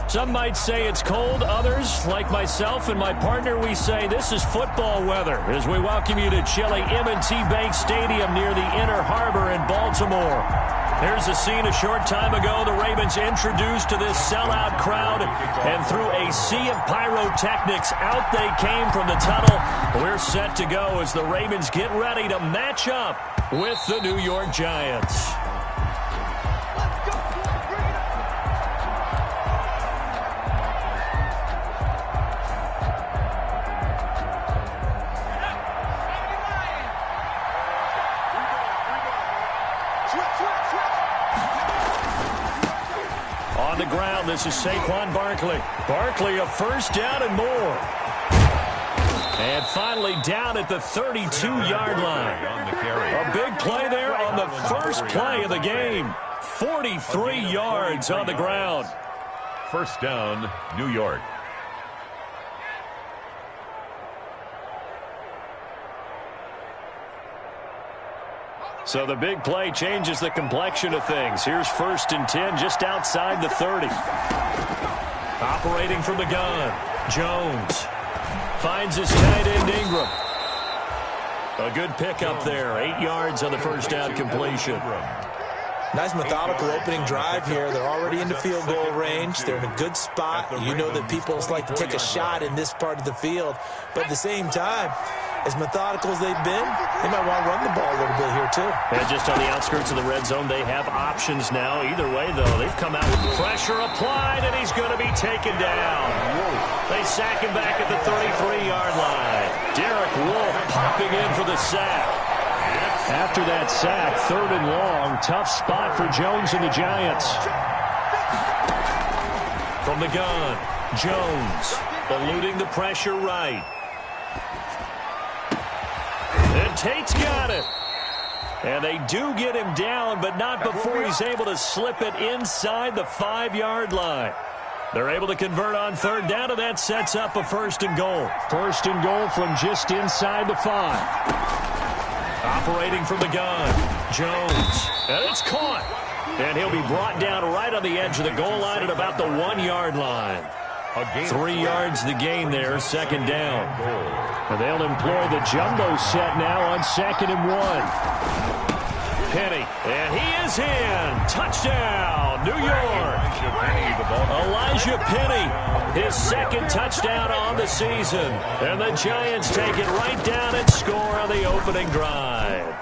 Some might say it's cold. Others, like myself and my partner, we say this is football weather as we welcome you to chilly M&T Bank Stadium near the Inner Harbor in Baltimore. Here's a scene a short time ago. The Ravens introduced to this sellout crowd, and through a sea of pyrotechnics, out they came from the tunnel. We're set to go as the Ravens get ready to match up with the New York Giants. On the ground, this is Saquon Barkley. Barkley, a first down and more. And finally down at the 32-yard line. A big play there on the first play of the game. 43 yards on the ground. First down, New York. So the big play changes the complexion of things. Here's 1st and 10 just outside the 30. Operating from the gun, Jones finds his tight end Ingram. A good pickup there. 8 yards on the first down completion. Nice methodical opening drive here. They're already into field goal range. They're in a good spot. You know that people like to take a shot in this part of the field. But at the same time, as methodical as they've been, they might want to run the ball a little bit here too. And just on the outskirts of the red zone, they have options now. Either way, though, they've come out with pressure applied, and he's going to be taken down. They sack him back at the 33-yard line. Derek Wolfe popping in for the sack. After that sack, 3rd and long, tough spot for Jones and the Giants. From the gun, Jones eluding the pressure right. And Tate's got it. And they do get him down, but not before he's able to slip it inside the 5-yard line. They're able to convert on 3rd down, and that sets up a 1st and goal. 1st and goal from just inside the 5. Operating from the gun, Jones. And it's caught. And he'll be brought down right on the edge of the goal line at about the 1-yard line. 3 yards the gain there, 2nd down. And they'll employ the jumbo set now on 2nd and 1. Penny, and he is in. Touchdown, New York. Elijah Penny, his 2nd touchdown on the season. And the Giants take it right down and score on the opening drive.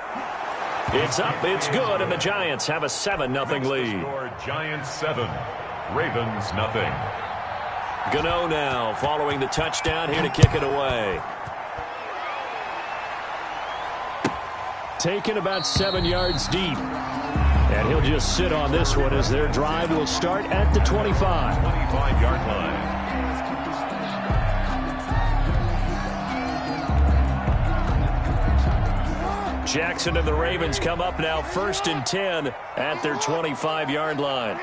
It's up, it's good, and the Giants have a 7-0 lead. Giants 7, Ravens nothing. Gano now following the touchdown here to kick it away. Taken about 7 yards deep. And he'll just sit on this one as their drive will start at the 25. 25-yard line. Jackson and the Ravens come up now 1st and 10 at their 25-yard line.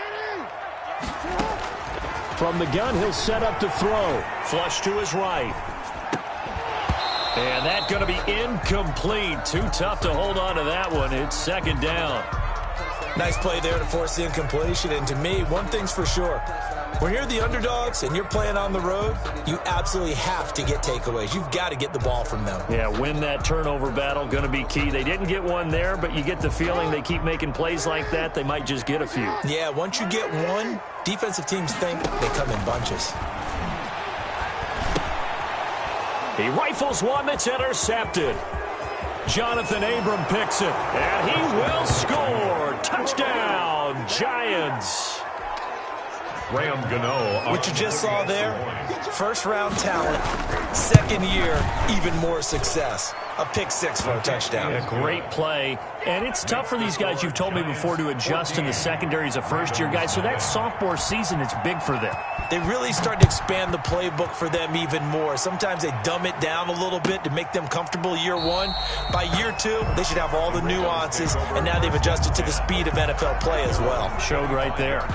From the gun, he'll set up to throw. Flush to his right. And that's going to be incomplete. Too tough to hold on to that one. It's 2nd down. Nice play there to force the incompletion. And to me, one thing's for sure. When you're the underdogs and you're playing on the road, you absolutely have to get takeaways. You've got to get the ball from them. Yeah, win that turnover battle, going to be key. They didn't get one there, but you get the feeling they keep making plays like that, they might just get a few. Yeah, once you get one, defensive teams think they come in bunches. He rifles one that's intercepted. Jonathan Abram picks it, and he will score. Touchdown, Giants. Graham Gano. What you just saw there, first-round talent, 2nd year, even more success. A pick 6 for a touchdown. A great play. And it's tough for these guys, you've told me before, to adjust in the secondary as a first-year guy. So that sophomore season is big for them. They really start to expand the playbook for them even more. Sometimes they dumb it down a little bit to make them comfortable year 1. By year 2, they should have all the nuances, and now they've adjusted to the speed of NFL play as well. Showed right there.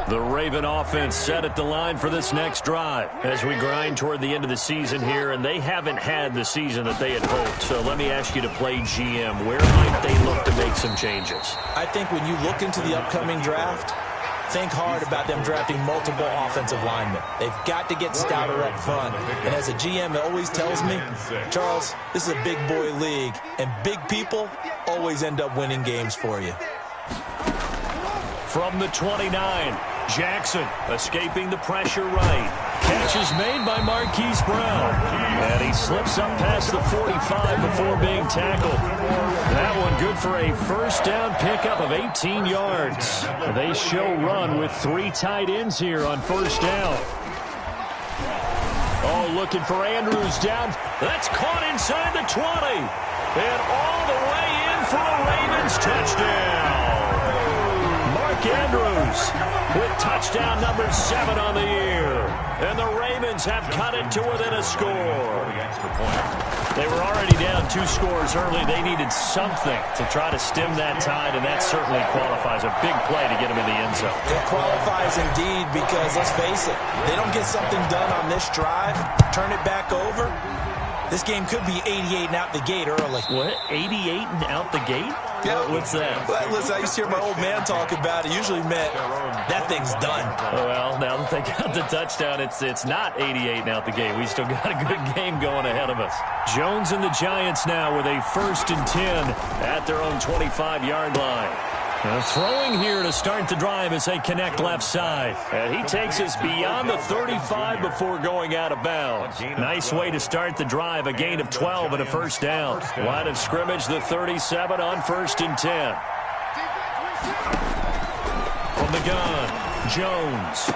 The Raven offense set at the line for this next drive as we grind toward the end of the season here, and they haven't had the season that they had hoped. So let me ask you to play GM. Where might they look to make some changes? I think when you look into the upcoming draft, think hard about them drafting multiple offensive linemen. They've got to get stouter up front. And as a GM, it always tells me, Charles, this is a big boy league, and big people always end up winning games for you. From the 29, Jackson escaping the pressure right. Catch is made by Marquise Brown. And he slips up past the 45 before being tackled. That one good for a first down pickup of 18 yards. They show run with 3 tight ends here on first down. Oh, looking for Andrews down. That's caught inside the 20. And all the way in for a Ravens touchdown. Mark Andrews with touchdown number 7 on the year. And the Ravens have cut it to within a score. They were already down 2 scores early. They needed something to try to stem that tide, and that certainly qualifies. A big play to get them in the end zone. It qualifies indeed because, let's face it, they don't get something done on this drive, turn it back over, this game could be 88 and out the gate early. What? 88 and out the gate? Yeah. What's that? Well, listen, I used to hear my old man talk about it. Usually meant that thing's done. Well, now that they got the touchdown, it's not 88 and out the gate. We still got a good game going ahead of us. Jones and the Giants now with a 1st and 10 at their own 25-yard line. Now throwing here to start the drive as they connect left side. And he takes us beyond the 35 before going out of bounds. Nice way to start the drive, a gain of 12 and a first down. Line of scrimmage, the 37 on 1st and 10. From the gun, Jones.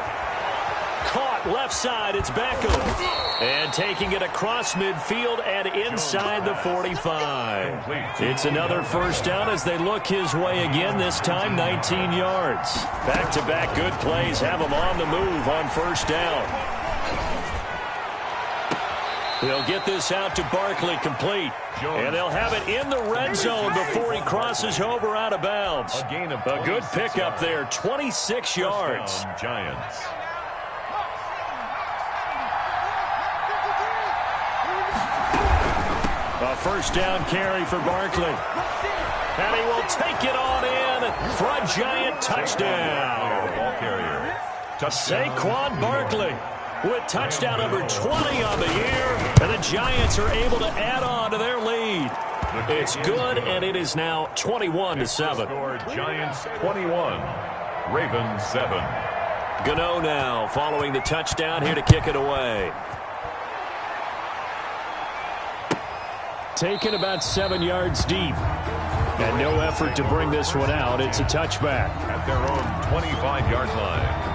Caught left side, it's Beckham. And taking it across midfield and inside the 45. It's another first down as they look his way again, this time 19 yards. Back-to-back good plays have him on the move on first down. They'll get this out to Barkley, complete. And they'll have it in the red zone before he crosses over out of bounds. A good pickup there, 26 yards. Giants. A first down carry for Barkley. And he will take it on in for a Giant touchdown. Ball carrier. Saquon Barkley with touchdown number 20 on the year. And the Giants are able to add on to their lead. It's good, and it is now 21-7. Giants 21, Ravens 7. Gano now following the touchdown here to kick it away. Taken about 7 yards deep. And no effort to bring this one out. It's a touchback. At their own 25-yard line.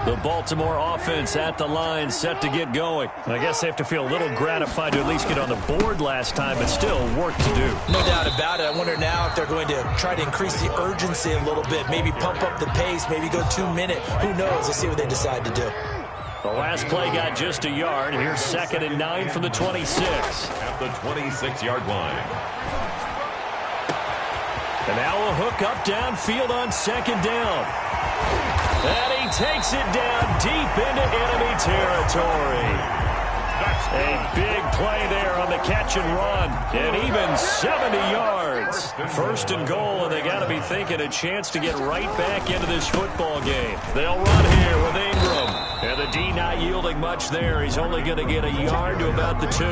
The Baltimore offense at the line, set to get going. I guess they have to feel a little gratified to at least get on the board last time, but still work to do. No doubt about it. I wonder now if they're going to try to increase the urgency a little bit, maybe pump up the pace, maybe go 2 minute. Who knows? Let's see what they decide to do. The last play got just a yard. Here's 2nd and 9 from the 26. At the 26-yard line. And now a hook up downfield on 2nd down. And he takes it down deep into enemy territory. A big play there on the catch and run. And even 70 yards. 1st and goal, and they got to be thinking a chance to get right back into this football game. They'll run here with Ingram. And the D not yielding much there. He's only going to get a yard to about the 2.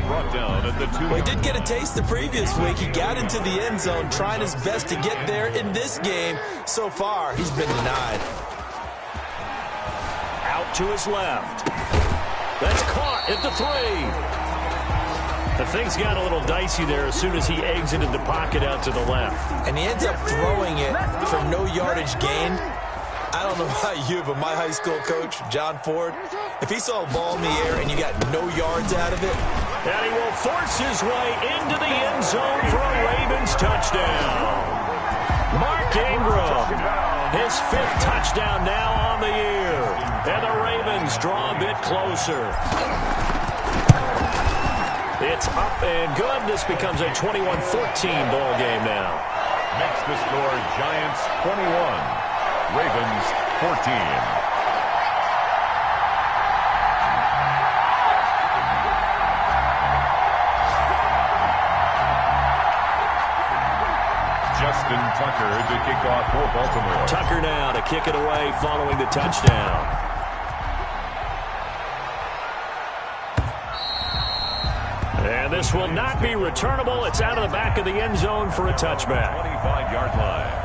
Brought down at the 2. Well, he did get a taste the previous week. He got into the end zone, trying his best to get there in this game. So far, he's been denied. Out to his left. That's caught at the 3. The things got a little dicey there as soon as he exited the pocket out to the left. And he ends up throwing it for no yardage gain. I don't know about you, but my high school coach, John Ford, if he saw a ball in the air and you got no yards out of it. And he will force his way into the end zone for a Ravens touchdown. Mark Ingram, his 5th touchdown now on the year. And the Ravens draw a bit closer. It's up and good. This becomes a 21-14 ball game now. Makes the score Giants 21. Ravens 14. Just Justin Tucker to kick off for Baltimore. Tucker now to kick it away following the touchdown. And this will not be returnable. It's out of the back of the end zone for a touchback. 25-yard line.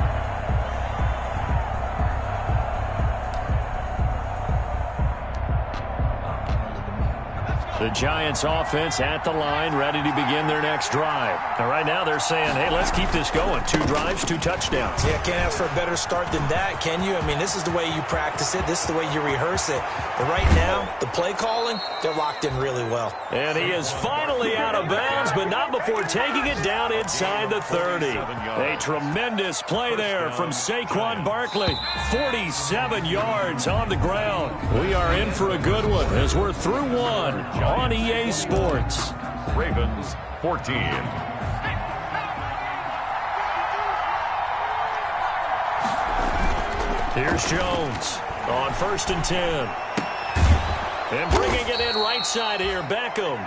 The Giants offense at the line, ready to begin their next drive. Now, right now they're saying, hey, let's keep this going. 2 drives, 2 touchdowns. Yeah, can't ask for a better start than that, can you? I mean, this is the way you practice it. This is the way you rehearse it. But right now, the play calling, they're locked in really well. And he is finally out of bounds, but not before taking it down inside the 30. A tremendous play there from Saquon Barkley. 47 yards on the ground. We are in for a good one as we're through one on EA Sports. Ravens 14. Here's Jones on 1st and 10. And bringing it in right side here, Beckham.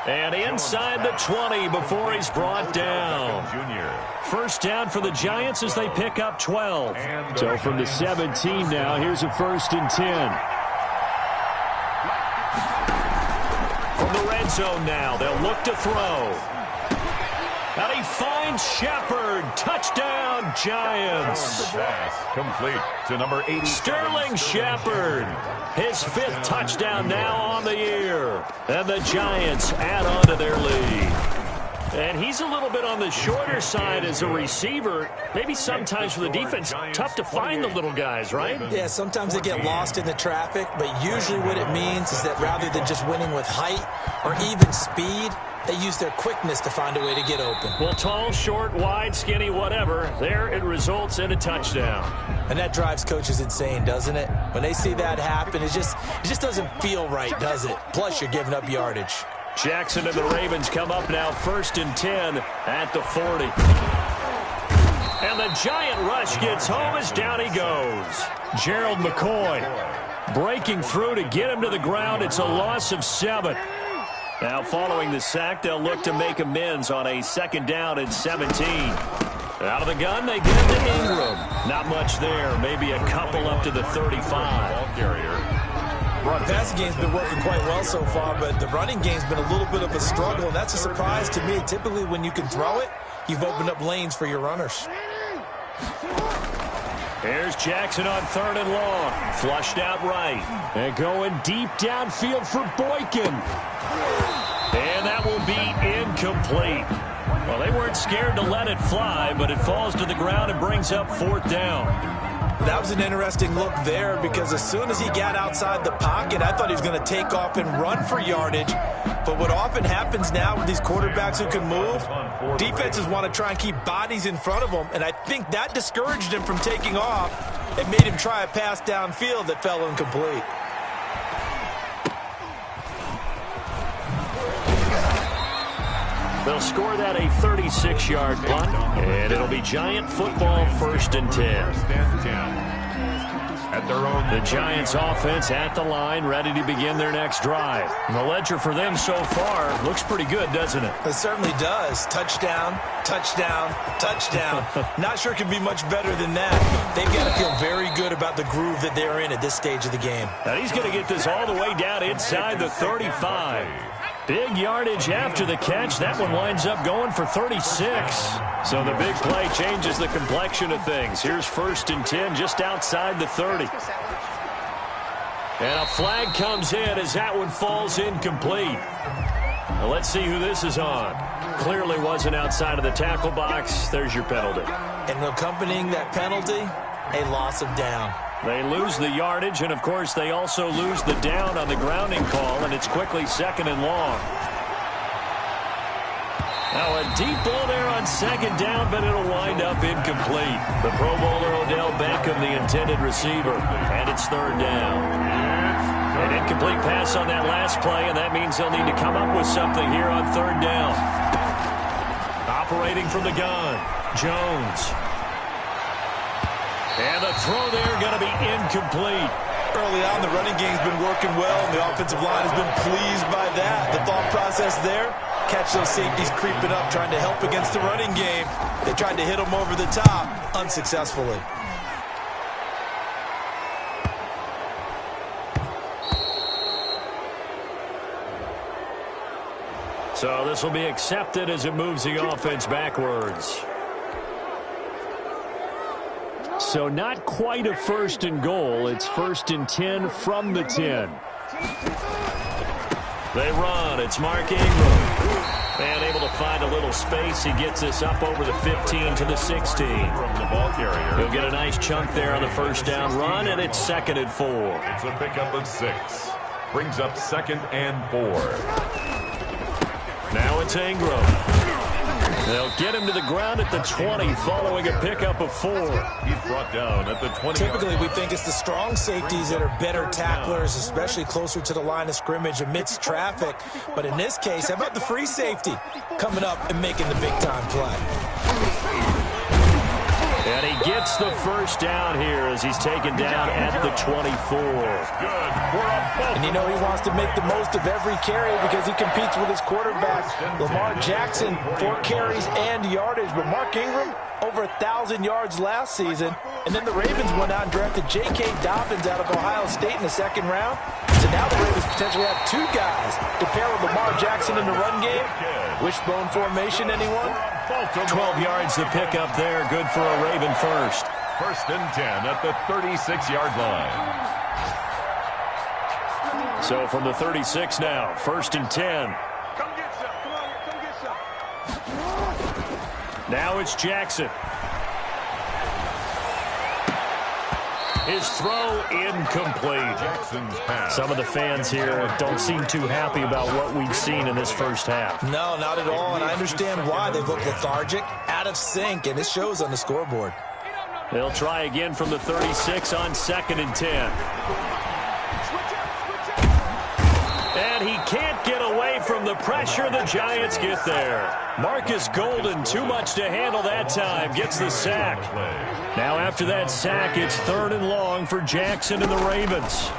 And inside the 20 before he's brought down. First down for the Giants as they pick up 12. So from the 17 now, here's a 1st and 10. From the red zone now, they'll look to throw. And he finds Shepard. Touchdown, Giants. Complete to number 80. Sterling Shepard. His 5th touchdown now on the year. And the Giants add on to their lead. And he's a little bit on the shorter side as a receiver. Maybe sometimes for the defense, tough to find the little guys, right? Yeah, sometimes they get lost in the traffic, but usually what it means is that rather than just winning with height or even speed, they use their quickness to find a way to get open. Well, tall, short, wide, skinny, whatever, there it results in a touchdown. And that drives coaches insane, doesn't it? When they see that happen, it just doesn't feel right, does it? Plus, you're giving up yardage. Jackson and the Ravens come up now 1st and 10 at the 40. And the giant rush gets home as down he goes. Gerald McCoy breaking through to get him to the ground. It's a loss of 7. Now following the sack, they'll look to make amends on a 2nd down and 17. Out of the gun, they get him to Ingram. Not much there, maybe a couple up to the 35. Ball carrier. The passing game's been working quite well so far, but the running game's been a little bit of a struggle, and that's a surprise to me. Typically, when you can throw it, you've opened up lanes for your runners. Here's Jackson on 3rd and long. Flushed out right. And going deep downfield for Boykin. And that will be incomplete. Well, they weren't scared to let it fly, but it falls to the ground and brings up 4th down. That was an interesting look there because as soon as he got outside the pocket, I thought he was going to take off and run for yardage. But what often happens now with these quarterbacks who can move, defenses want to try and keep bodies in front of them, and I think that discouraged him from taking off and made him try a pass downfield that fell incomplete. They'll score that a 36-yard punt, and it'll be Giant football 1st and 10. At their own. The Giants offense at the line, ready to begin their next drive. And the ledger for them so far looks pretty good, doesn't it? It certainly does. Touchdown, touchdown, touchdown. Not sure it could be much better than that. They've got to feel very good about the groove that they're in at this stage of the game. And he's going to get this all the way down inside the 35. Big yardage after the catch. That one winds up going for 36. So the big play changes the complexion of things. Here's 1st and 10 just outside the 30. And a flag comes in as that one falls incomplete. Now let's see who this is on. Clearly wasn't outside of the tackle box. There's your penalty. And accompanying that penalty, a loss of down. They lose the yardage, and, of course, they also lose the down on the grounding call, and it's quickly 2nd and long. Now a deep ball there on 2nd down, but it'll wind up incomplete. The Pro Bowler Odell Beckham, the intended receiver, and it's 3rd down. An incomplete pass on that last play, and that means they'll need to come up with something here on 3rd down. Operating from the gun, Jones. And the throw there going to be incomplete. Early on, the running game's been working well, and the offensive line has been pleased by that. The thought process there, catch those safeties creeping up, trying to help against the running game. They tried to hit them over the top, unsuccessfully. So this will be accepted as it moves the offense backwards. So not quite a 1st and goal. It's 1st and 10 from the 10. They run. It's Mark Ingram. And able to find a little space. He gets this up over the 15 to the 16. From the ball carrier. He'll get a nice chunk there on the 1st down run, and it's 2nd and 4. It's a pickup of 6. Brings up 2nd and 4. Now it's Ingram. They'll get him to the ground at the 20 following a pickup of 4. He's brought down at the 20. Typically, we think it's the strong safeties that are better tacklers, especially closer to the line of scrimmage amidst traffic. But in this case, how about the free safety coming up and making the big-time play? And he gets the 1st down here as he's taken down at the 24. And you know he wants to make the most of every carry because he competes with his quarterback, Lamar Jackson, 4 carries and yardage. But Mark Ingram, over 1,000 yards last season. And then the Ravens went out and drafted J.K. Dobbins out of Ohio State in the 2nd round. So now the Ravens potentially have 2 guys to pair with Lamar Jackson in the run game. Wishbone formation, anyone? 12 yards to pick up there. Good for a Raven first. 1st and 10 at the 36-yard line. So from the 36 now, 1st and 10. Now it's Jackson. His throw incomplete. Jackson's pass. Some of the fans here don't seem too happy about what we've seen in this 1st half. No, not at all, and I understand why. They look lethargic, out of sync, and it shows on the scoreboard. They'll try again from the 36 on 2nd and 10. And he can't get away from the pressure. The Giants get there. Marcus Golden, too much to handle that time, gets the sack. Now after that sack, it's 3rd and long for Jackson and the Ravens.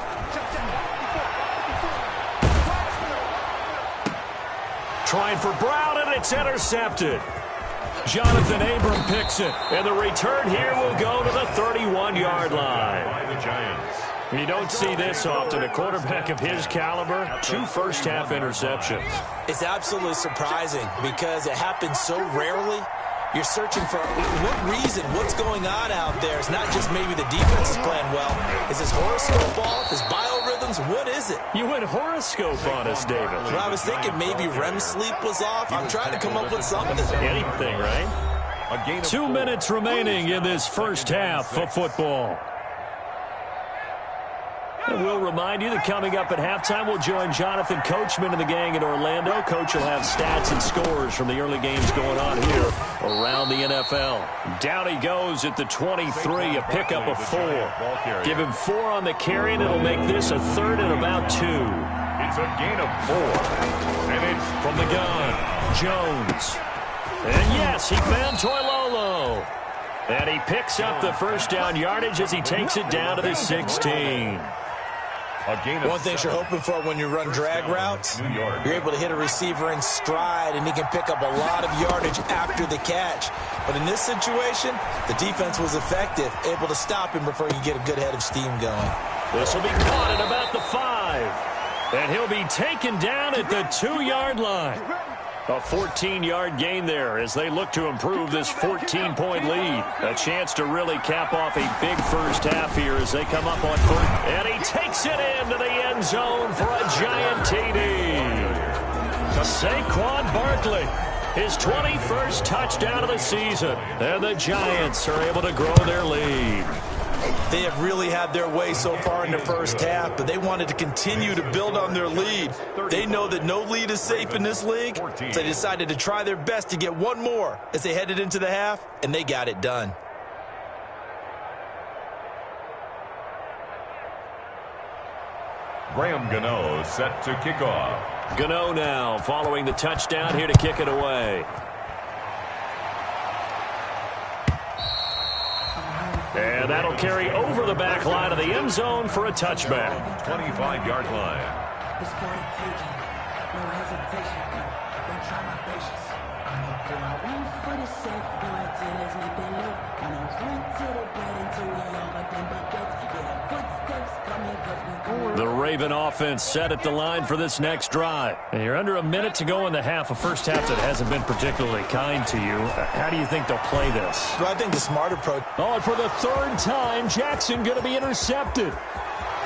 Trying for Brown, and it's intercepted. Jonathan Abram picks it, and the return here will go to the 31-yard line. By the Giants. You don't see this often. A quarterback of his caliber, 2 first-half interceptions. It's absolutely surprising because it happens so rarely. You're searching for what reason, what's going on out there. It's not just maybe the defense is playing well. Is his horoscope off? His biorhythms? What is it? You went horoscope on us, David. Well, I was thinking maybe REM sleep was off. I'm trying to come up with something. Anything, right? 2 minutes remaining in this 1st half of football. And we'll remind you that coming up at halftime, we'll join Jonathan Coachman and the gang in Orlando. Coach will have stats and scores from the early games going on here around the NFL. Down he goes at the 23, a pickup of 4. Give him 4 on the carry, and it'll make this a 3rd and about 2. It's a gain of 4. And it's from the gun, Jones. And yes, he found Toilolo. And he picks up the 1st down yardage as he takes it down to the 16. One thing you're hoping for when you run drag routes, you're able to hit a receiver in stride, and he can pick up a lot of yardage after the catch. But in this situation, the defense was effective, able to stop him before you get a good head of steam going. This will be caught at about the 5. And he'll be taken down at the 2-yard line. A 14-yard gain there as they look to improve this 14-point lead. A chance to really cap off a big 1st half here as they come up on 4th. And he takes it into the end zone for a giant TD. Saquon Barkley, his 21st touchdown of the season. And the Giants are able to grow their lead. They have really had their way so far in the 1st half, but they wanted to continue to build on their lead. They know that no lead is safe in this league, so they decided to try their best to get one more as they headed into the half, and they got it done. Graham Gano set to kick off. Gano now following the touchdown here to kick it away. And that'll carry over the back line of the end zone for a touchback. 25-yard line. The Raven offense set at the line for this next drive. And you're under a minute to go in the half, a first half that hasn't been particularly kind to you. How do you think they'll play this? Well, I think the smart approach. Oh, and for the third time, Jackson going to be intercepted.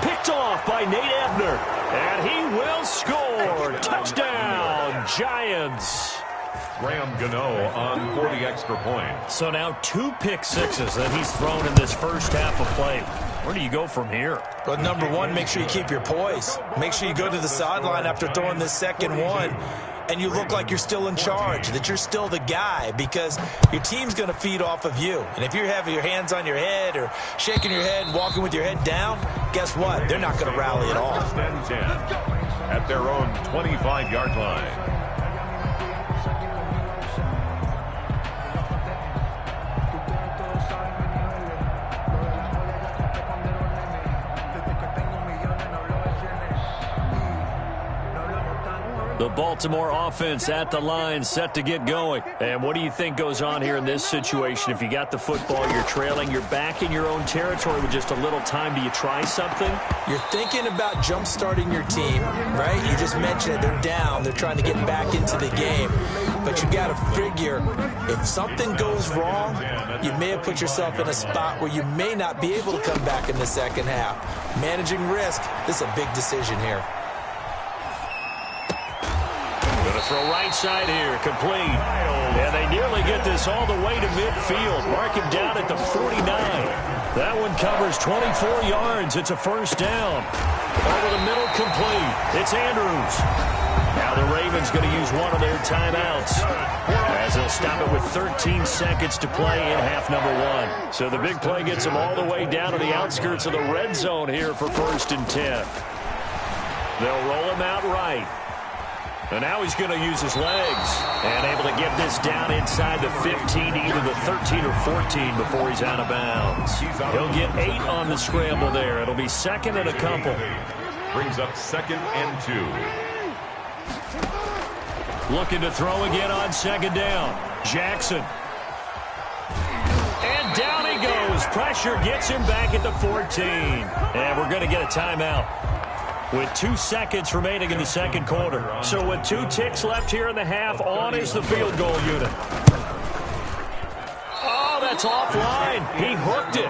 Picked off by Nate Ebner. And he will score. Touchdown, Giants. Graham Gano on 40 extra points. So now 2 pick sixes that he's thrown in this first half of play. Where do you go from here? Well, number one, make sure you keep your poise. Make sure you go to the sideline after throwing this second one, and you look like you're still in charge, that you're still the guy, because your team's going to feed off of you. And if you're having your hands on your head or shaking your head and walking with your head down, guess what? They're not going to rally at all. 10 at their own 25-yard line. The Baltimore offense at the line, set to get going. And what do you think goes on here in this situation? If you got the football, you're trailing, you're back in your own territory with just a little time. Do you try something? You're thinking about jump-starting your team, right? You just mentioned it. They're down. They're trying to get back into the game. But you got to figure, if something goes wrong, you may have put yourself in a spot where you may not be able to come back in the second half. Managing risk, this is a big decision here. Going to throw right side here, complete. And they nearly get this all the way to midfield. Mark him down at the 49. That one covers 24 yards. It's a first down. Over the middle, complete. It's Andrews. Now the Ravens going to use one of their timeouts, as they'll stop it with 13 seconds to play in half number 1. So the big play gets them all the way down to the outskirts of the red zone here for 1st and 10. They'll roll him out right. And now he's going to use his legs and able to get this down inside the 15, either the 13 or 14 before he's out of bounds. He'll get 8 on the scramble there. It'll be second and a couple. Brings up 2nd and 2. Looking to throw again on 2nd down. Jackson. And down he goes. Pressure gets him back at the 14. And we're going to get a timeout with 2 seconds remaining in the second quarter. So with 2 ticks left here in the half, on is the field goal unit. Oh, that's offline. He hooked it.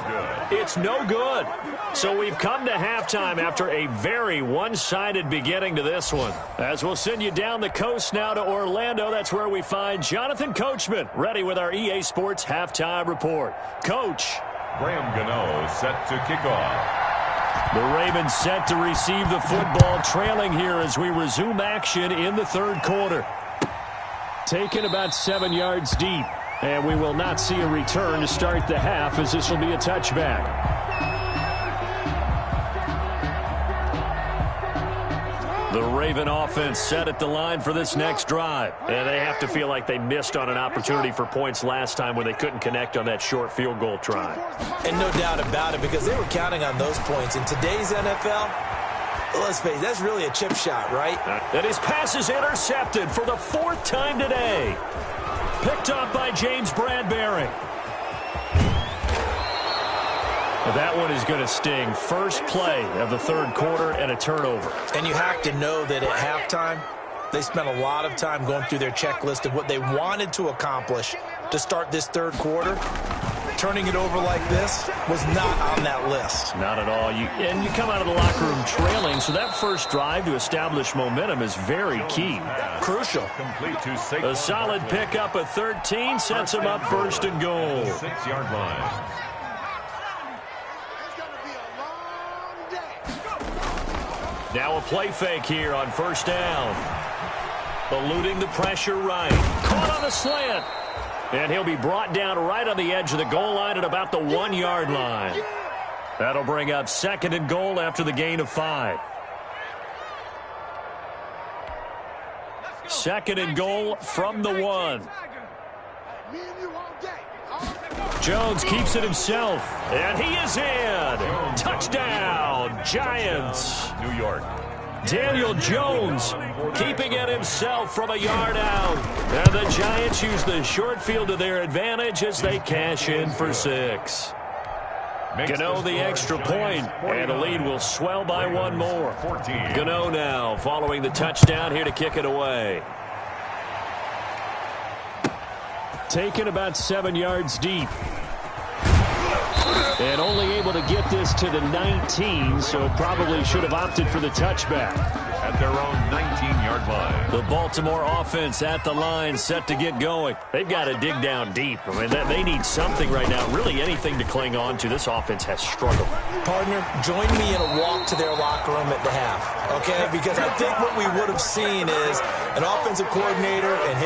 It's no good. So we've come to halftime after a very one-sided beginning to this one. As we'll send you down the coast now to Orlando, that's where we find Jonathan Coachman, ready with our EA Sports Halftime Report. Coach. Graham Gano set to kick off. The Ravens set to receive the football, trailing here as we resume action in the third quarter. Taken about 7 yards deep, and we will not see a return to start the half, as this will be a touchback. The Raven offense set at the line for this next drive. And they have to feel like they missed on an opportunity for points last time when they couldn't connect on that short field goal try. And no doubt about it, because they were counting on those points. In today's NFL, let's face it, that's really a chip shot, right? And his pass is intercepted for the 4th time today. Picked up by James Bradbury. That one is going to sting. First play of the third quarter and a turnover. And you have to know that at halftime, they spent a lot of time going through their checklist of what they wanted to accomplish to start this third quarter. Turning it over like this was not on that list. Not at all. And you come out of the locker room trailing, so that first drive to establish momentum is very key. Crucial. A solid pickup of 13 sets him up 1st and goal. 6-yard line. Now a play fake here on 1st down. Eluding the pressure right. Caught on the slant. And he'll be brought down right on the edge of the goal line at about the 1-yard line. That'll bring up 2nd and goal after the gain of 5. 2nd and goal from the 1. Jones keeps it himself, and he is in. Touchdown, Giants. New York. Daniel Jones keeping it himself from a yard out. And the Giants use the short field to their advantage as they cash in for 6. Gano the extra point, and the lead will swell by one more. Gano now following the touchdown here to kick it away. Taken about 7 yards deep. And only able to get this to the 19, so probably should have opted for the touchback. At their own 19-yard line. The Baltimore offense at the line, set to get going. They've got to dig down deep. I mean, they need something right now, really anything to cling on to. This offense has struggled. Partner, join me in a walk to their locker room at the half, okay? Because I think what we would have seen is an offensive coordinator and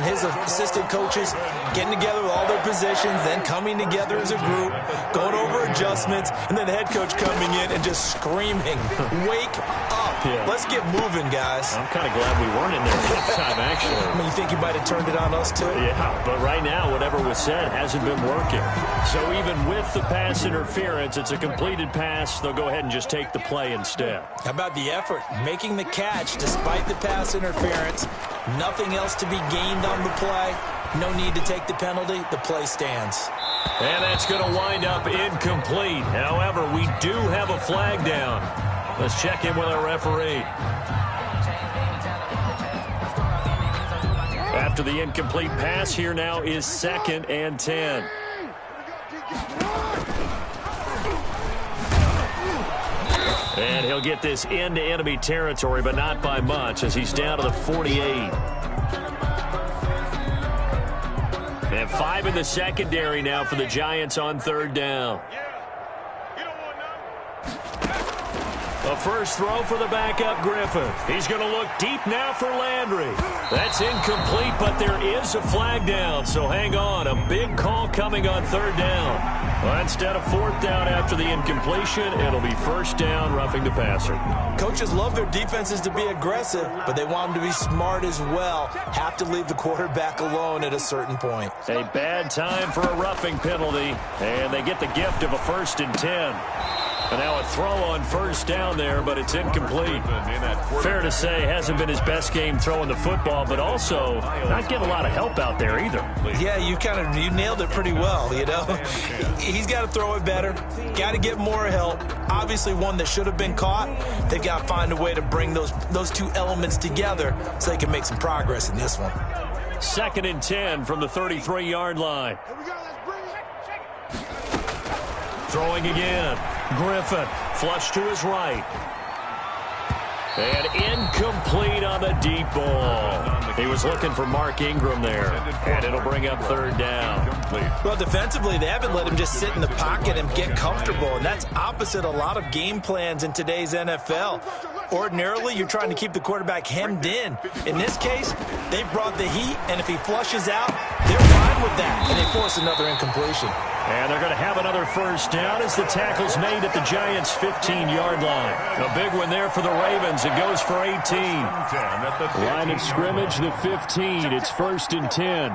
his assistant coaches getting together with all their positions, then coming together as a group, going over adjustments, and then the head coach coming in and just screaming, "Wake up. Yeah. Let's get moving, guys." I'm kind of glad we weren't in there at the time, actually. I mean, you think you might have turned it on us, too? Yeah, but right now, whatever was said hasn't been working. So even with the pass interference, it's a completed pass. They'll go ahead and just take the play instead. How about the effort? Making the catch despite the pass interference. Nothing else to be gained on the play. No need to take the penalty. The play stands. And that's going to wind up incomplete. However, we do have a flag down. Let's check in with our referee. After the incomplete pass, here now is 2nd and 10. And he'll get this into enemy territory, but not by much, as he's down to the 48. And 5 in the secondary now for the Giants on 3rd down. A first throw for the backup Griffin. He's going to look deep now for Landry. That's incomplete, but there is a flag down, so hang on. A big call coming on 3rd down. Well, instead of 4th down after the incompletion, it'll be 1st down, roughing the passer. Coaches love their defenses to be aggressive, but they want them to be smart as well. Have to leave the quarterback alone at a certain point. A bad time for a roughing penalty, and they get the gift of a 1st and 10. And now a throw on 1st down there, but it's incomplete. Fair to say, hasn't been his best game throwing the football, but also not getting a lot of help out there either. Yeah, you nailed it pretty well, you know. He's got to throw it better. Got to get more help. Obviously one that should have been caught. They've got to find a way to bring those two elements together so they can make some progress in this one. 2nd and 10 from the 33-yard line. Throwing again. Griffin, flush to his right. And incomplete on the deep ball. He was looking for Mark Ingram there, and it'll bring up 3rd down. Well, defensively, they haven't let him just sit in the pocket and get comfortable, and that's opposite a lot of game plans in today's NFL. Ordinarily, you're trying to keep the quarterback hemmed in. In this case, they brought the heat, and if he flushes out, they're fine with that, and they force another incompletion. And they're going to have another 1st down as the tackle's made at the Giants' 15-yard line. A big one there for the Ravens. It goes for 18. Line of scrimmage, the 15. It's 1st and 10.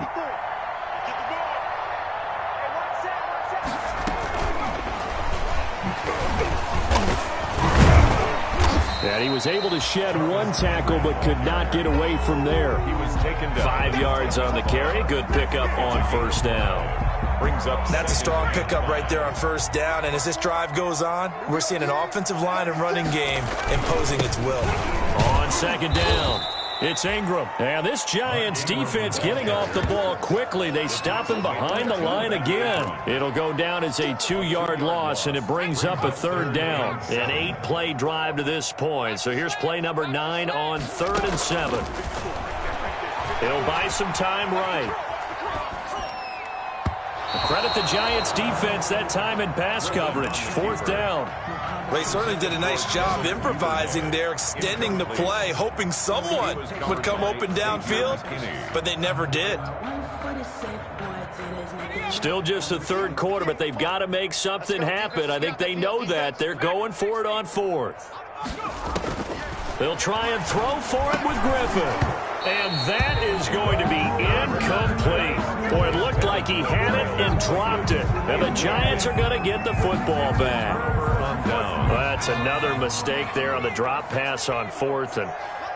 And he was able to shed one tackle but could not get away from there. He was taken down. 5 yards on the carry. Good pickup on 1st down. Brings up That's a strong pickup right there on 1st down. And as this drive goes on, we're seeing an offensive line and running game imposing its will. On 2nd down, it's Ingram. And this Giants defense getting off the ball quickly. They stop him behind the line again. It'll go down as a 2-yard loss, and it brings up a 3rd down. An 8-play drive to this point. So here's play number 9 on 3rd and 7. He'll buy some time right. Credit the Giants defense that time in pass coverage. 4th down. They certainly did a nice job improvising there, extending the play, hoping someone would come open downfield, but they never did. Still just the 3rd quarter, but they've got to make something happen. I think they know that. They're going for it on 4th. They'll try and throw for it with Griffin. And that is going to be incomplete. Boy, it looked like he had it and dropped it. And the Giants are going to get the football back. Well, that's another mistake there on the drop pass on fourth. And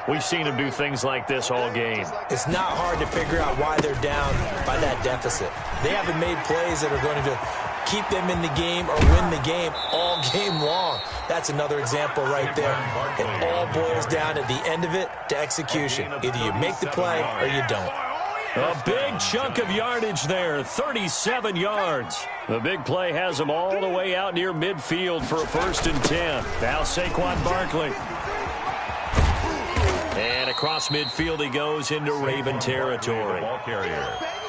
we've seen him do things like this all game. It's not hard to figure out why they're down by that deficit. They haven't made plays that are going to keep them in the game or win the game all game long. That's another example right there. It all boils down at the end of it to execution. Either you make the play or you don't. A big chunk of yardage there, 37 yards. The big play has them all the way out near midfield for a 1st and 10. Now Saquon Barkley. And across midfield he goes into Raven territory.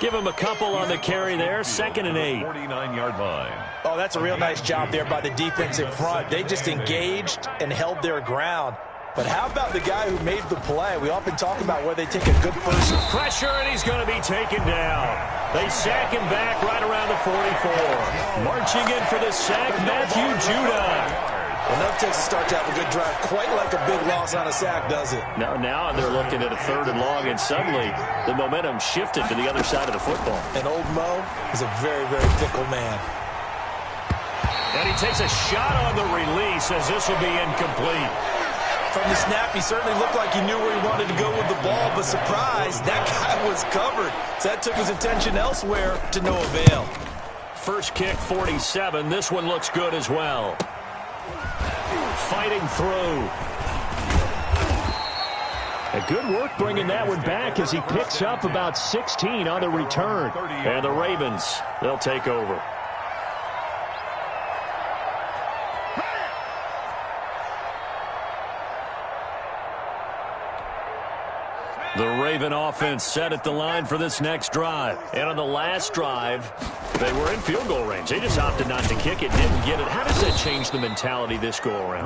Give him a couple on the carry there, 2nd and 8. 49-yard line. Oh, that's a real nice job there by the defensive front. They just engaged and held their ground. But how about the guy who made the play? We often talk about where they take a good first pressure, and he's going to be taken down. They sack him back right around the 44. Marching in for the sack, Matthew Judon. Well, never takes a start to have a good drive, quite like a big loss on a sack, does it? Now they're looking at a 3rd and long, and suddenly the momentum shifted to the other side of the football. And old Mo is a very, very fickle man. And he takes a shot on the release as this will be incomplete. From the snap, he certainly looked like he knew where he wanted to go with the ball, but surprise, that guy was covered. So that took his attention elsewhere to no avail. First kick, 47. This one looks good as well. Fighting through. A good work bringing that one back as he picks up about 16 on the return. And the Ravens, they'll take over. The Raven offense set at the line for this next drive. And on the last drive, they were in field goal range. They just opted not to kick it, didn't get it. How does that change the mentality this go-around?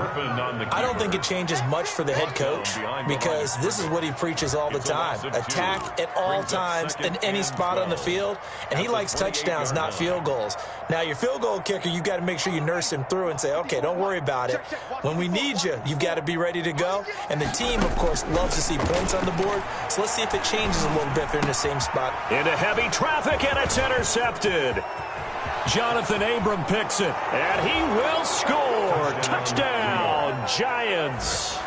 I don't think it changes much for the head coach because this is what he preaches all the time. Attack at all times in any spot on the field, and he likes touchdowns, not field goals. Now, your field goal kicker, you've got to make sure you nurse him through and say, okay, don't worry about it. When we need you, you've got to be ready to go. And the team, of course, loves to see points on the board. So let's see if it changes a little bit if they're in the same spot. Into heavy traffic, and it's intercepted. Jonathan Abram picks it, and he will score. Touchdown, Giants.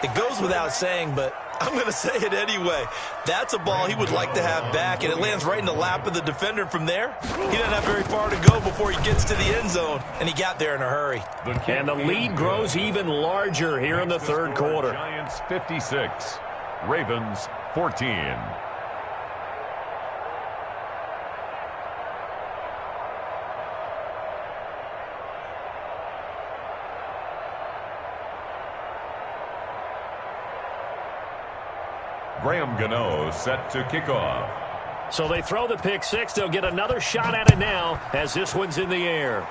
It goes without saying, but I'm going to say it anyway. That's a ball he would like to have back, and it lands right in the lap of the defender. From there, he doesn't have very far to go before he gets to the end zone, and he got there in a hurry. And the lead grows even larger here in the 3rd quarter. Giants 56, Ravens 14. Graham Gano set to kick off. So they throw the pick six. They'll get another shot at it now as this one's in the air.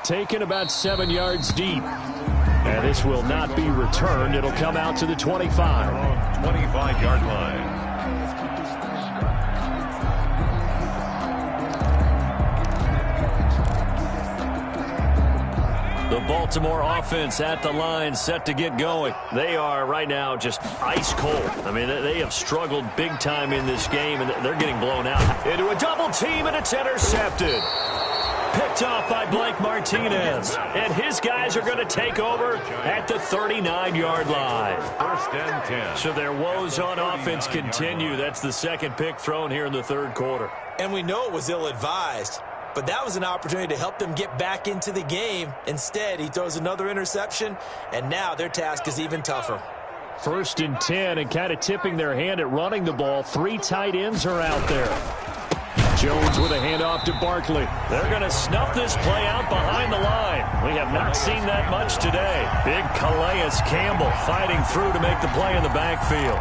Taken about 7 yards deep. And this will not be returned. It'll come out to the 25. 25-yard line. The Baltimore offense at the line, set to get going. They are right now just ice cold. I mean, they have struggled big time in this game, and they're getting blown out. Into a double team, and it's intercepted. Picked off by Blake Martinez. And his guys are going to take over at the 39-yard line. 1st and 10. So their woes on offense continue. That's the 2nd pick thrown here in the 3rd quarter. And we know it was ill-advised. But that was an opportunity to help them get back into the game. Instead, he throws another interception, and now their task is even tougher. 1st and 10, and kind of tipping their hand at running the ball. 3 tight ends are out there. Jones with a handoff to Barkley. They're going to snuff this play out behind the line. We have not seen that much today. Big Calais Campbell fighting through to make the play in the backfield.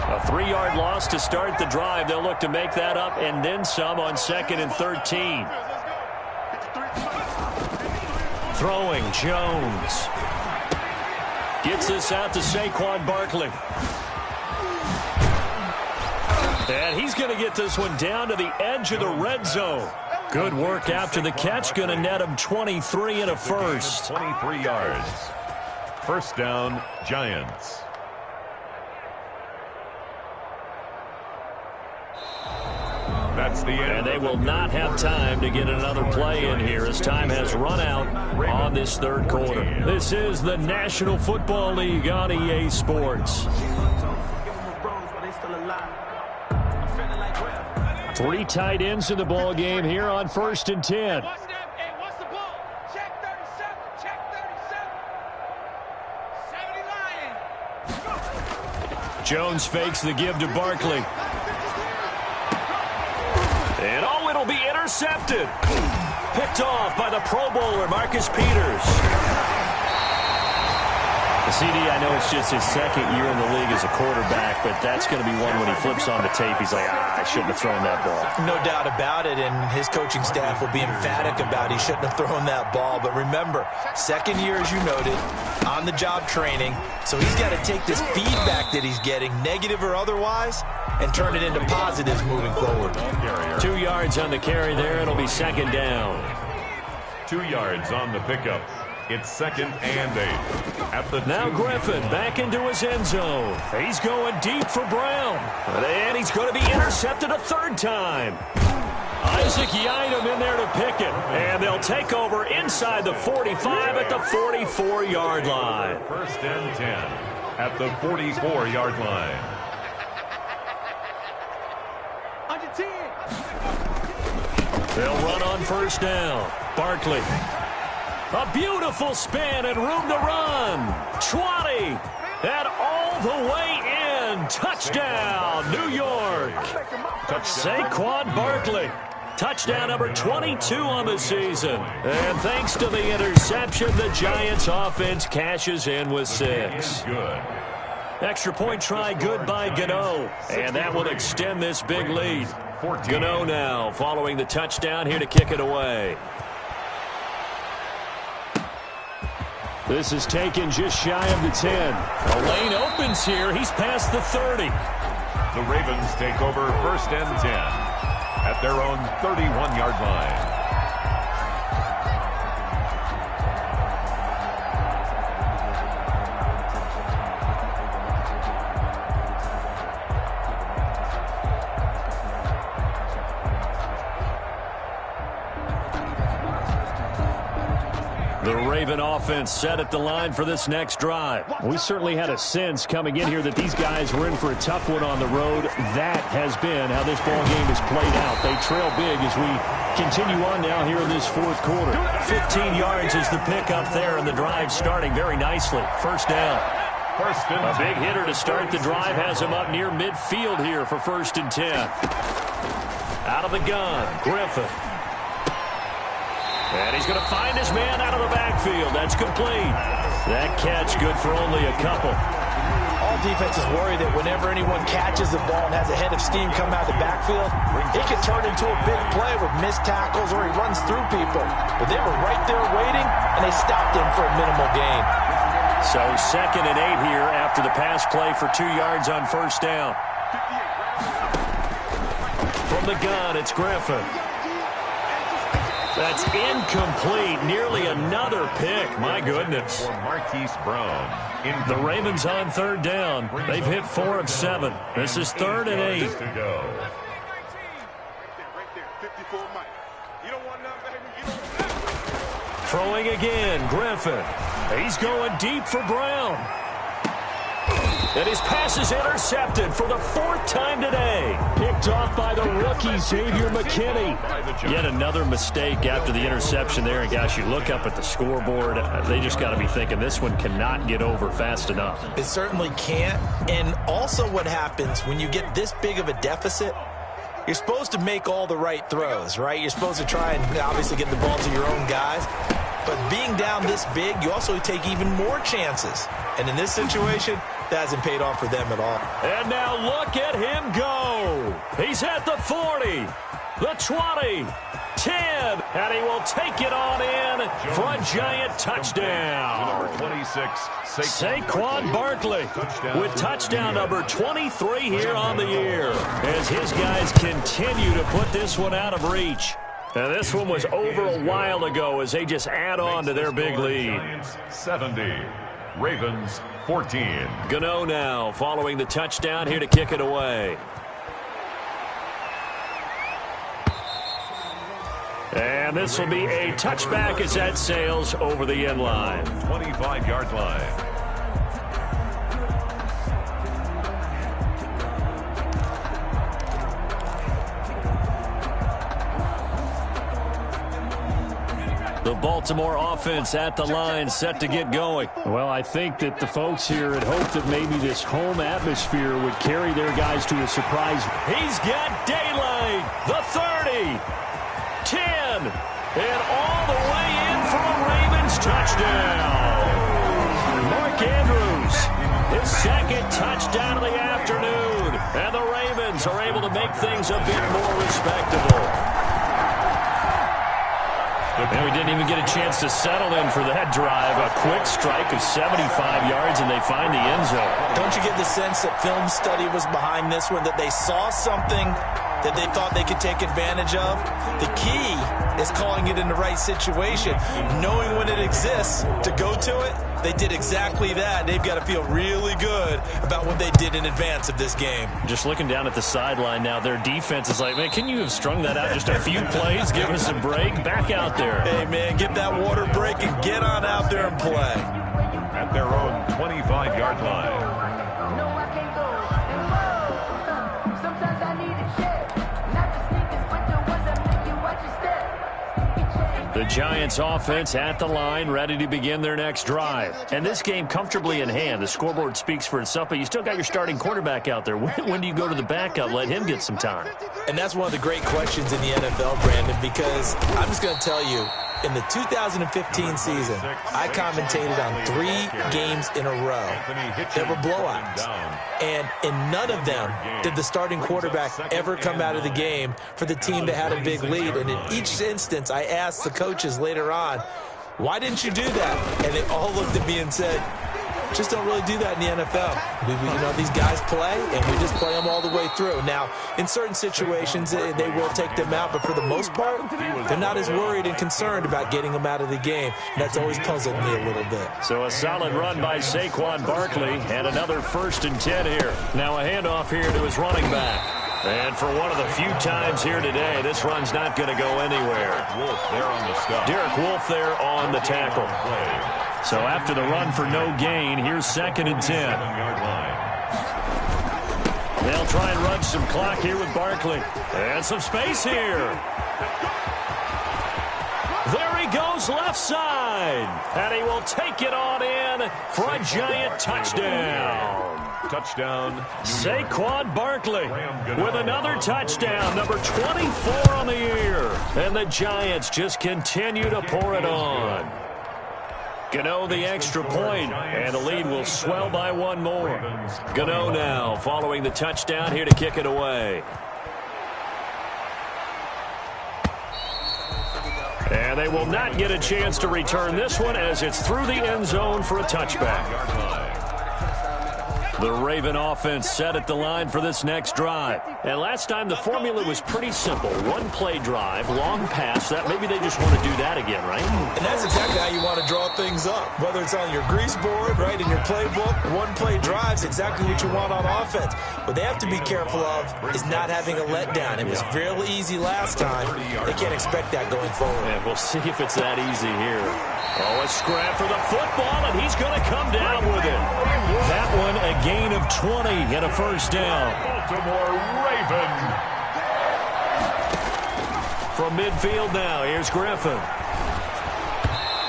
A 3-yard loss to start the drive. They'll look to make that up and then some on 2nd and 13. Throwing, Jones. Gets this out to Saquon Barkley. And he's going to get this one down to the edge of the red zone. Good work after the catch. Going to net him 23 and a first. 23 yards. First down, Giants. That's the end. And they will not have time to get another play in here as time has run out on this third quarter. This is the National Football League on EA Sports. 3 tight ends in the ball game here on 1st and 10. Jones fakes the give to Barkley. And it'll be intercepted. Picked off by the Pro Bowler, Marcus Peters. CD, I know it's just his second year in the league as a quarterback, but that's going to be one when he flips on the tape, he's like, I shouldn't have thrown that ball. No doubt about it, and his coaching staff will be emphatic about he shouldn't have thrown that ball. But remember, second year, as you noted, on-the-job training, so he's got to take this feedback that he's getting, negative or otherwise, and turn it into positives moving forward. 2 yards on the carry there. It'll be second down. 2 yards on the pickup. It's 2nd and 8. At the now Griffin back into his end zone. He's going deep for Brown. And he's going to be intercepted a third time. Isaac Yiadom in there to pick it. And they'll take over inside the 45 at the 44-yard line. 1st and 10 at the 44-yard line. They'll run on 1st down. Barkley. A beautiful spin and room to run. 20. And all the way in. Touchdown, New York. Saquon Barkley. Touchdown number 22 on the season. And thanks to the interception, the Giants offense cashes in with 6. Good. Extra point try good by Gano. And that will extend this big lead. Gano now following the touchdown here to kick it away. This is taken just shy of the 10. A lane opens here. He's past the 30. The Ravens take over 1st and 10 at their own 31-yard line. The Raven offense set at the line for this next drive. We certainly had a sense coming in here that these guys were in for a tough one on the road. That has been how this ball game has played out. They trail big as we continue on now here in this fourth quarter. 15 yards is the pickup there, and the drive starting very nicely. 1st down. A big hitter to start the drive has him up near midfield here for 1st and 10. Out of the gun, Griffin. And he's going to find his man out of the backfield. That's complete. That catch good for only a couple. All defenses worry that whenever anyone catches the ball and has a head of steam come out of the backfield, it can turn into a big play with missed tackles or he runs through people. But they were right there waiting, and they stopped him for a minimal gain. So 2nd and 8 here after the pass play for 2 yards on 1st down. From the gun, it's Griffin. That's incomplete. Nearly another pick. My goodness. For Marquise Brown. The Ravens on 3rd down. They've hit 4 of 7. This is 3rd and 8. To go. Throwing again, Griffin. He's going deep for Brown. And his pass is intercepted for the 4th time today. Picked off by the rookie, Xavier McKinney. Yet another mistake after the interception there. And, gosh, you look up at the scoreboard, they just got to be thinking this one cannot get over fast enough. It certainly can't. And also what happens when you get this big of a deficit, you're supposed to make all the right throws, right? You're supposed to try and obviously get the ball to your own guys. But being down this big, you also take even more chances. And in this situation, that hasn't paid off for them at all. And now look at him go. He's at the 40, the 20, 10, and he will take it on in for a Giant touchdown. Number 26, Saquon Barkley with touchdown number 23 here on the year as his guys continue to put this one out of reach. And this one was over a while ago as they just add on to their big lead. Giants 70, Ravens 14. Gano now following the touchdown here to kick it away. And this will be a touchback as that sails over the end line. 25-yard line. The Baltimore offense at the line, set to get going. Well, I think that the folks here had hoped that maybe this home atmosphere would carry their guys to a surprise. He's got daylight. The 30, 10, and all the way in for a Ravens touchdown. Mark Andrews, his second touchdown of the afternoon. And the Ravens are able to make things a bit more respectable. And we didn't even get a chance to settle in for that drive. A quick strike of 75 yards, and they find the end zone. Don't you get the sense that film study was behind this one, that they saw something that they thought they could take advantage of? The key is calling it in the right situation, knowing when it exists to go to it. They did exactly that. They've got to feel really good about what they did in advance of this game. Just looking down at the sideline now, their defense is like, man, can you have strung that out just a few plays? Give us a break. Back out there. Hey, man, get that water break and get on out there and play. At their own 25-yard line. The Giants offense at the line, ready to begin their next drive. And this game comfortably in hand. The scoreboard speaks for itself, but you still got your starting quarterback out there. When do you go to the backup? Let him get some time. And that's one of the great questions in the NFL, Brandon, because I'm just going to tell you, in the 2015 season, I commentated on 3 games in a row that were blowouts. And in none of them did the starting quarterback ever come out of the game for the team that had a big lead. And in each instance, I asked the coaches later on, why didn't you do that? And they all looked at me and said, just don't really do that in the NFL. These guys play, and we just play them all the way through. Now, in certain situations, they will take them out, but for the most part, they're not as worried and concerned about getting them out of the game. And that's always puzzled me a little bit. So a solid run by Saquon Barkley, and another 1st and 10 here. Now a handoff here to his running back. And for one of the few times here today, this run's not going to go anywhere. Derek Wolfe there on the tackle. So after the run for no gain, here's 2nd and 10. They'll try and run some clock here with Barkley. And some space here. There he goes left side. And he will take it on in for a Giant touchdown. Touchdown. Saquon Barkley with another touchdown, number 24 on the year. And the Giants just continue to pour it on. Gano the extra point, and the lead will swell by 1 more. Gano now following the touchdown here to kick it away. And they will not get a chance to return this one as it's through the end zone for a touchback. The Raven offense set at the line for this next drive. And last time the formula was pretty simple. 1-play drive, long pass. That maybe they just want to do that again, right? And that's exactly how you want to draw things up. Whether it's on your grease board, right, in your playbook, 1-play drive's exactly what you want on offense. What they have to be careful of is not having a letdown. It was fairly easy last time. They can't expect that going forward. And we'll see if it's that easy here. Oh, a scrap for the football, and he's going to come down with it. That one, a gain of 20 and a 1st down. Baltimore Raven. From midfield now, here's Griffin.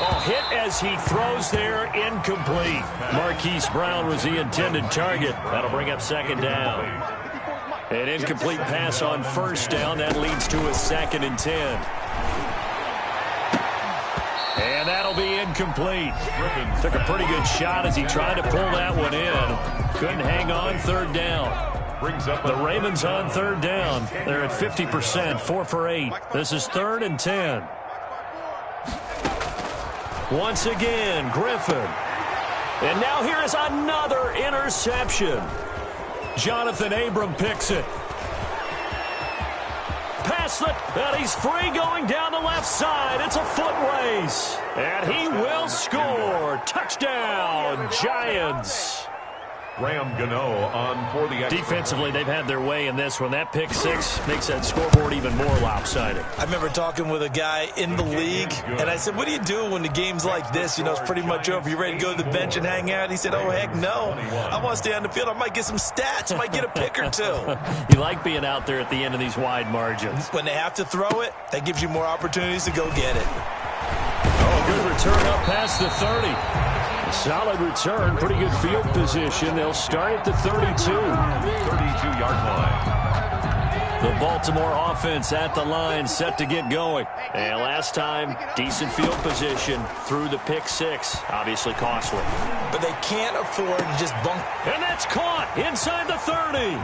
Oh, hit as he throws there, incomplete. Marquise Brown was the intended target. That'll bring up 2nd down. An incomplete pass on 1st down. That leads to a 2nd and 10. And that'll be incomplete. Took a pretty good shot as he tried to pull that one in. Couldn't hang on, 3rd down. The Ravens on 3rd down. They're at 50%, 4 for 8. This is 3rd and 10. Once again, Griffin. And now here is another interception. Jonathan Abram picks it. Pass missed it, and he's free going down the left side. It's a foot race, and he will score. Touchdown, Giants. Graham Gano on for the extra. Defensively, they've had their way in this one. That pick six makes that scoreboard even more lopsided. I remember talking with a guy in the league, and I said, what do you do when the game's like this? You know, it's pretty much over. You ready to go to the bench and hang out? He said, oh, heck no. I want to stay on the field. I might get some stats. I might get a pick or two. You like being out there at the end of these wide margins. When they have to throw it, that gives you more opportunities to go get it. Oh, good return up past the 30. Solid return, pretty good field position. They'll start at the 32. 32-yard line. The Baltimore offense at the line, set to get going. And last time, decent field position through the pick six. Obviously costly. But they can't afford to just bunk. And that's caught inside the 30.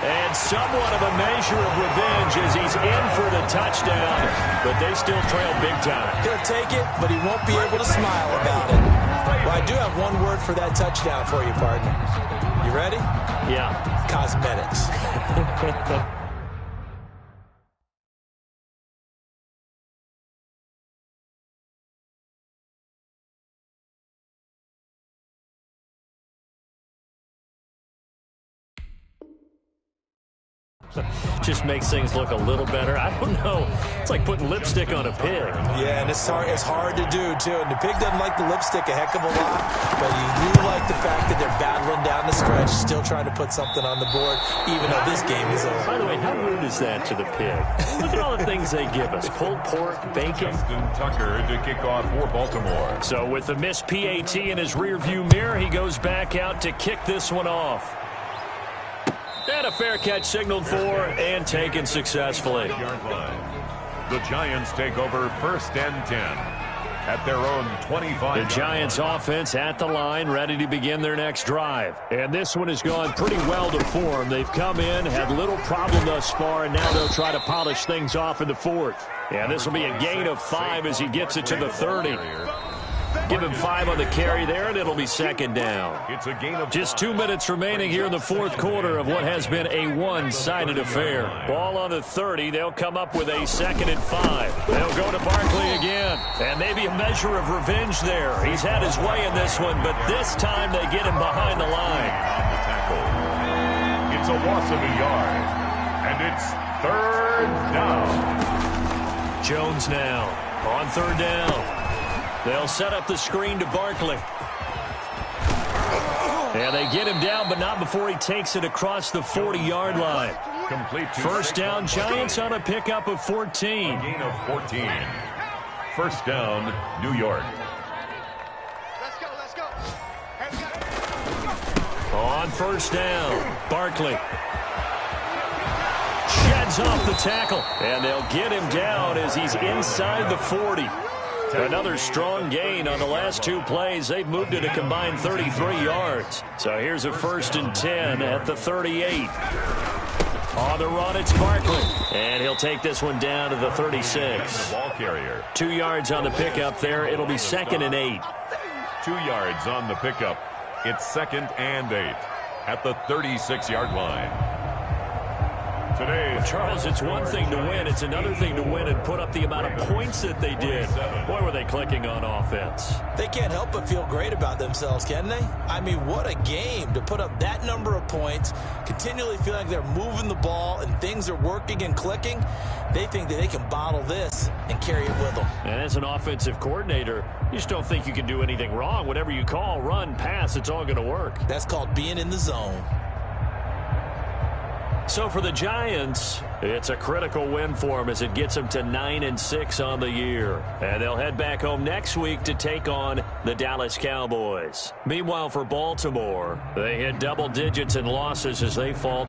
And somewhat of a measure of revenge as he's in for the touchdown. But they still trail big time. He'll take it, but he won't be able to smile about it. Well, I do have one word for that touchdown for you, partner. You ready? Yeah. Cosmetics. Just makes things look a little better. I don't know. It's like putting lipstick on a pig. Yeah, and it's hard to do, too. And the pig doesn't like the lipstick a heck of a lot, but you do like the fact that they're battling down the stretch, still trying to put something on the board, even though this game is over. By the way, how rude is that to the pig? Look at all the things they give us. Pulled pork, bacon. Justin Tucker to kick off for Baltimore. So with the missed PAT in his rearview mirror, he goes back out to kick this one off. And a fair catch signaled for and taken successfully. The Giants take over 1st and 10 at their own 25. The Giants offense at the line, ready to begin their next drive. And this one has gone pretty well to form. They've come in, had little problem thus far, and now they'll try to polish things off in the fourth. And this will be a gain of 5 as he gets it to the 30. Give him 5 on the carry there, and it'll be second down. It's a gain of just 2 minutes remaining here in the fourth quarter of what has been a one-sided affair. Ball on the 30. They'll come up with a 2nd and 5. They'll go to Barkley again. And maybe a measure of revenge there. He's had his way in this one, but this time they get him behind the line. On the tackle. It's a loss of a yard. And it's 3rd down. Jones now on 3rd down. They'll set up the screen to Barkley. And they get him down, but not before he takes it across the 40-yard line. Complete. First down, Giants on a pickup of 14. Gain of 14. First down, New York. Let's go. On first down, Barkley sheds off the tackle. And they'll get him down as he's inside the 40. Another strong gain on the last 2 plays. They've moved it a combined 33 yards. So here's a 1st and 10 at the 38. On the run, it's Barkley. And he'll take this one down to the 36. The ball carrier. 2 yards on the pickup there. It'll be 2nd and 8. 2 yards on the pickup. It's 2nd and 8 at the 36-yard line. Today, Charles, it's one thing to win. It's another thing to win and put up the amount of points that they did. Boy, were they clicking on offense. They can't help but feel great about themselves, can they? I mean, what a game to put up that number of points, continually feel like they're moving the ball and things are working and clicking. They think that they can bottle this and carry it with them. And as an offensive coordinator, you just don't think you can do anything wrong. Whatever you call, run, pass, it's all going to work. That's called being in the zone. So for the Giants, it's a critical win for them as it gets them to 9-6 on the year. And they'll head back home next week to take on the Dallas Cowboys. Meanwhile, for Baltimore, they hit double digits in losses as they fall